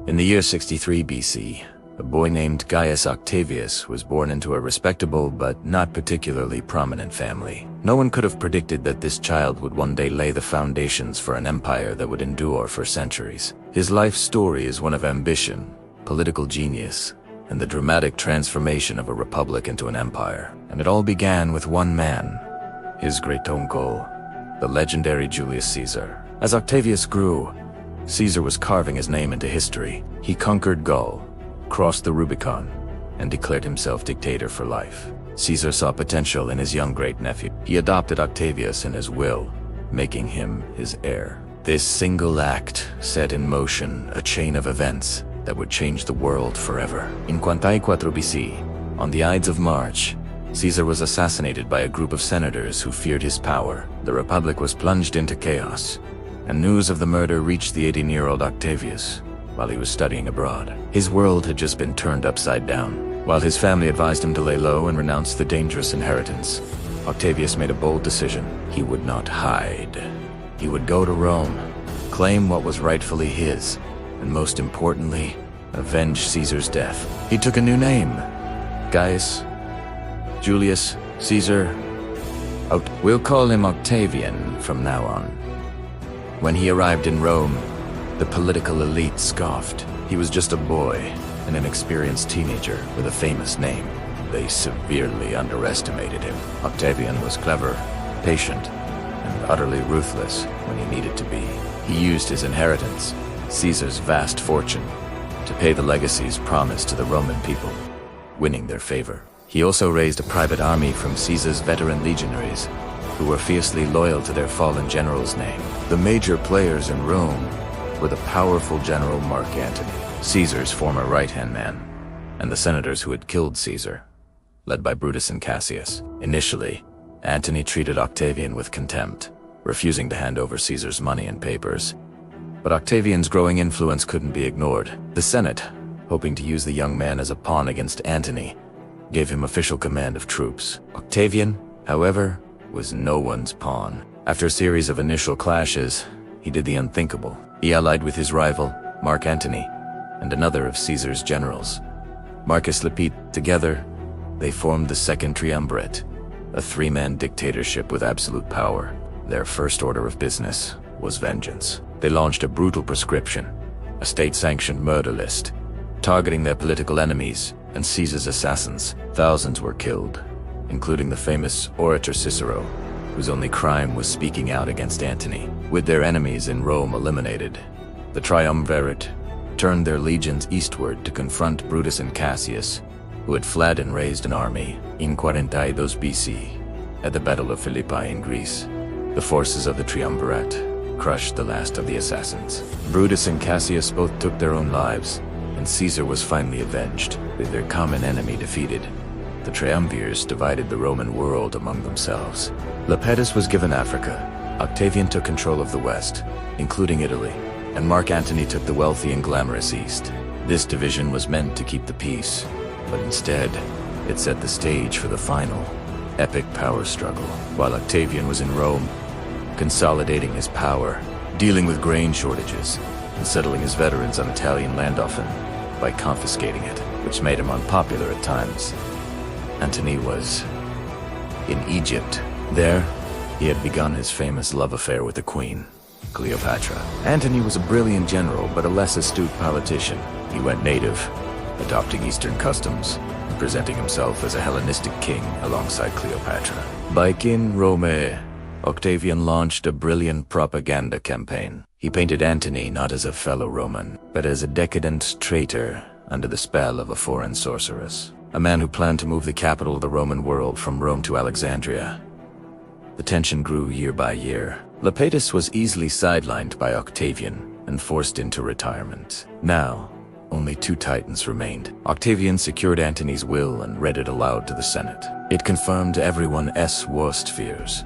In the year 63 BC, a boy named Gaius Octavius was born into a respectable but not particularly prominent family. No one could have predicted that this child would one day lay the foundations for an empire that would endure for centuries. His life story is one of ambition, political genius, and the dramatic transformation of a republic into an empire. And it all began with one man, his great uncle, the legendary Julius Caesar. As Octavius grew, Caesar was carving his name into history. He conquered Gaul, crossed the Rubicon, and declared himself dictator for life. Caesar saw potential in his young great-nephew. He adopted Octavius in his will, making him his heir. This single act set in motion a chain of events that would change the world forever. In 54 BC, on the Ides of March, Caesar was assassinated by a group of senators who feared his power. The Republic was plunged into chaos, and news of the murder reached the 18-year-old Octavius while he was studying abroad. His world had just been turned upside down. While his family advised him to lay low and renounce the dangerous inheritance, Octavius made a bold decision. He would not hide. He would go to Rome, claim what was rightfully his, and most importantly, avenge Caesar's death. He took a new name, Gaius, Julius, Caesar. We'll call him Octavian from now on. When he arrived in Rome, the political elite scoffed. He was just a boy, an inexperienced teenager with a famous name. They severely underestimated him. Octavian was clever, patient, and utterly ruthless when he needed to be. He used his inheritance, Caesar's vast fortune, to pay the legacies promised to the Roman people, winning their favor. He also raised a private army from Caesar's veteran legionaries, who were fiercely loyal to their fallen general's name. The major players in Rome were the powerful general Mark Antony, Caesar's former right-hand man, and the senators who had killed Caesar, led by Brutus and Cassius. Initially, Antony treated Octavian with contempt, refusing to hand over Caesar's money and papers. But Octavian's growing influence couldn't be ignored. The Senate, hoping to use the young man as a pawn against Antony, gave him official command of troops. Octavian, however, was no one's pawn. After a series of initial clashes, he did the unthinkable. He allied with his rival, Mark Antony, and another of Caesar's generals, Marcus Lepide. Together, they formed the Second Triumvirate, a three-man dictatorship with absolute power. Their first order of business was vengeance. They launched a brutal proscription, a state-sanctioned murder list, targeting their political enemies and Caesar's assassins. Thousands were killed, including the famous orator Cicero, whose only crime was speaking out against Antony. With their enemies in Rome eliminated, the Triumvirate turned their legions eastward to confront Brutus and Cassius, who had fled and raised an army. In 42 BC, at the Battle of Philippi in Greece, the forces of the Triumvirate crushed the last of the assassins. Brutus and Cassius both took their own lives, and Caesar was finally avenged. With their common enemy defeated, the triumvirs divided the Roman world among themselves. Lepidus was given Africa, Octavian took control of the West, including Italy, and Mark Antony took the wealthy and glamorous East. This division was meant to keep the peace, but instead, it set the stage for the final, epic power struggle. While Octavian was in Rome, consolidating his power, dealing with grain shortages, and settling his veterans on Italian land often by confiscating it, which made him unpopular at times. Antony was in Egypt. There, he had begun his famous love affair with the queen, Cleopatra. Antony was a brilliant general, but a less astute politician. He went native, adopting Eastern customs, and presenting himself as a Hellenistic king alongside Cleopatra. Back in Rome, Octavian launched a brilliant propaganda campaign. He painted Antony not as a fellow Roman, but as a decadent traitor under the spell of a foreign sorceress, a man who planned to move the capital of the Roman world from Rome to Alexandria. The tension grew year by year. Lepidus was easily sidelined by Octavian and forced into retirement. Now, only two titans remained. Octavian secured Antony's will and read it aloud to the Senate. It confirmed everyone's worst fears.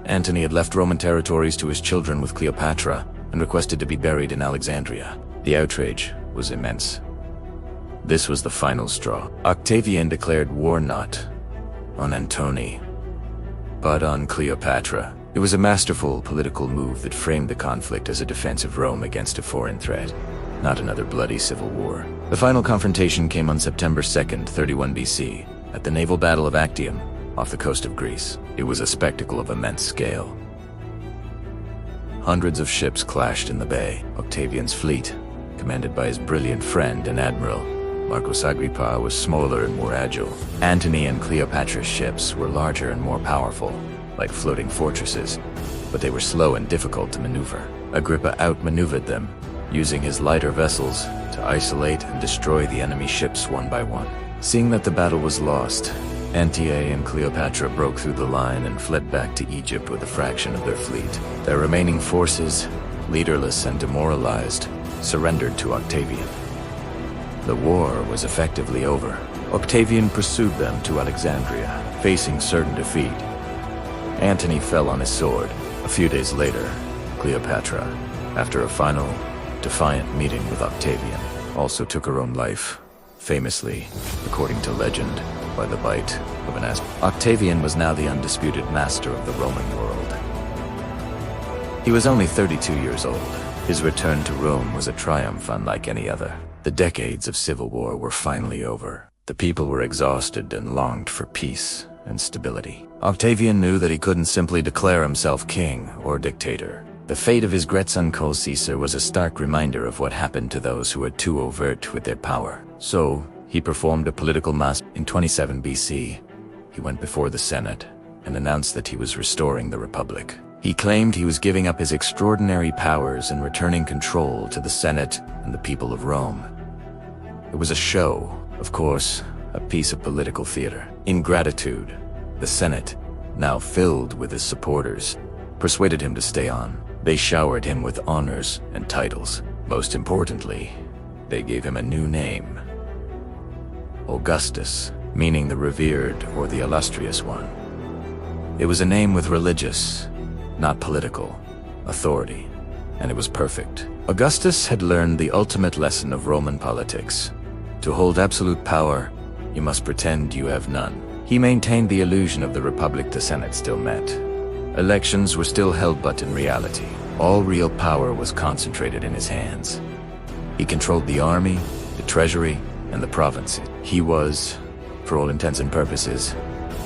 Antony had left Roman territories to his children with Cleopatra and requested to be buried in Alexandria. The outrage was immense. This was the final straw. Octavian declared war not on Antony, but on Cleopatra. It was a masterful political move that framed the conflict as a defense of Rome against a foreign threat. not another bloody civil war. The final confrontation came on September 2nd, 31 BC, at the naval Battle of Actium, off the coast of Greece. It was a spectacle of immense scale. Hundreds of ships clashed in the bay. Octavian's fleet, commanded by his brilliant friend and admiral, Marcus Agrippa, was smaller and more agile. Antony and Cleopatra's ships were larger and more powerful, like floating fortresses, but they were slow and difficult to maneuver. Agrippa outmaneuvered them, using his lighter vessels to isolate and destroy the enemy ships one by one. Seeing that the battle was lost, Antony and Cleopatra broke through the line and fled back to Egypt with a fraction of their fleet. Their remaining forces, leaderless and demoralized, surrendered to Octavian. The war was effectively over. Octavian pursued them to Alexandria, facing certain defeat. Antony fell on his sword. A few days later, Cleopatra, after a final, defiant meeting with Octavian, also took her own life, famously, according to legend, by the bite of an asp. Octavian was now the undisputed master of the Roman world. He was only 32 years old. His return to Rome was a triumph unlike any other. The decades of civil war were finally over. The people were exhausted and longed for peace and stability. Octavian knew that he couldn't simply declare himself king or dictator. The fate of his great-son Caesar was a stark reminder of what happened to those who were too overt with their power. So, he performed a political mass. In 27 BC, he went before the Senate and announced that he was restoring the Republic. He claimed he was giving up his extraordinary powers and returning control to the Senate and the people of Rome. It was a show, of course, a piece of political theater. In gratitude, the Senate, now filled with his supporters, persuaded him to stay on. They showered him with honors and titles. Most importantly, they gave him a new name, Augustus, meaning the revered or the illustrious one. It was a name with religious, not political, authority, and it was perfect. Augustus had learned the ultimate lesson of Roman politics. To hold absolute power, you must pretend you have none. He maintained the illusion of the Republic the Senate still met. Elections were still held, but in reality, all real power was concentrated in his hands. He controlled the army, the treasury, and the provinces. He was, for all intents and purposes,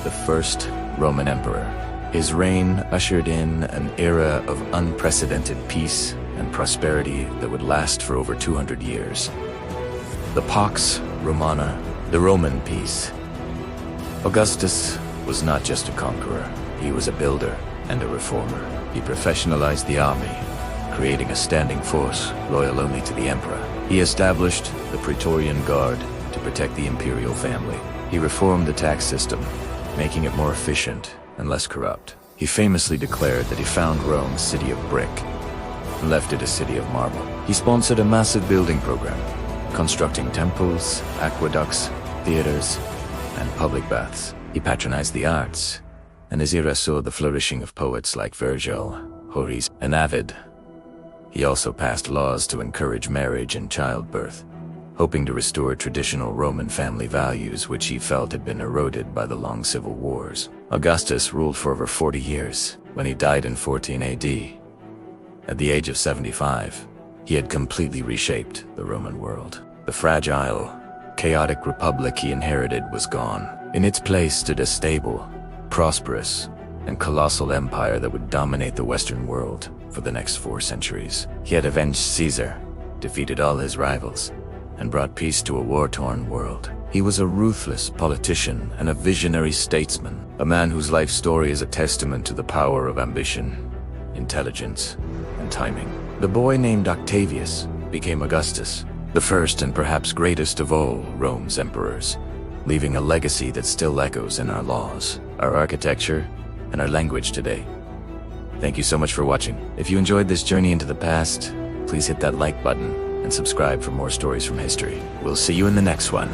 the first Roman emperor. His reign ushered in an era of unprecedented peace and prosperity that would last for over 200 years. The Pax Romana, the Roman peace. Augustus was not just a conqueror, he was a builder and a reformer. He professionalized the army, creating a standing force loyal only to the emperor. He established the Praetorian Guard to protect the imperial family. He reformed the tax system, making it more efficient and less corrupt. He famously declared that he found Rome a city of brick and left it a city of marble. He sponsored a massive building program, constructing temples, aqueducts, theaters, and public baths. He patronized the arts, and his era saw the flourishing of poets like Virgil, Horace, and Ovid. He also passed laws to encourage marriage and childbirth, hoping to restore traditional Roman family values which he felt had been eroded by the long civil wars. Augustus ruled for over 40 years. When he died in 14 AD, at the age of 75, he had completely reshaped the Roman world. The fragile, chaotic republic he inherited was gone. In its place stood a stable, prosperous, and colossal empire that would dominate the Western world for the next 4 centuries. He had avenged Caesar, defeated all his rivals, and brought peace to a war-torn world. He was a ruthless politician and a visionary statesman, a man whose life story is a testament to the power of ambition, intelligence, and timing. The boy named Octavius became Augustus, the first and perhaps greatest of all Rome's emperors, leaving a legacy that still echoes in our laws, our architecture, and our language today. Thank you so much for watching. If you enjoyed this journey into the past, please hit that like button and subscribe for more stories from history. We'll see you in the next one.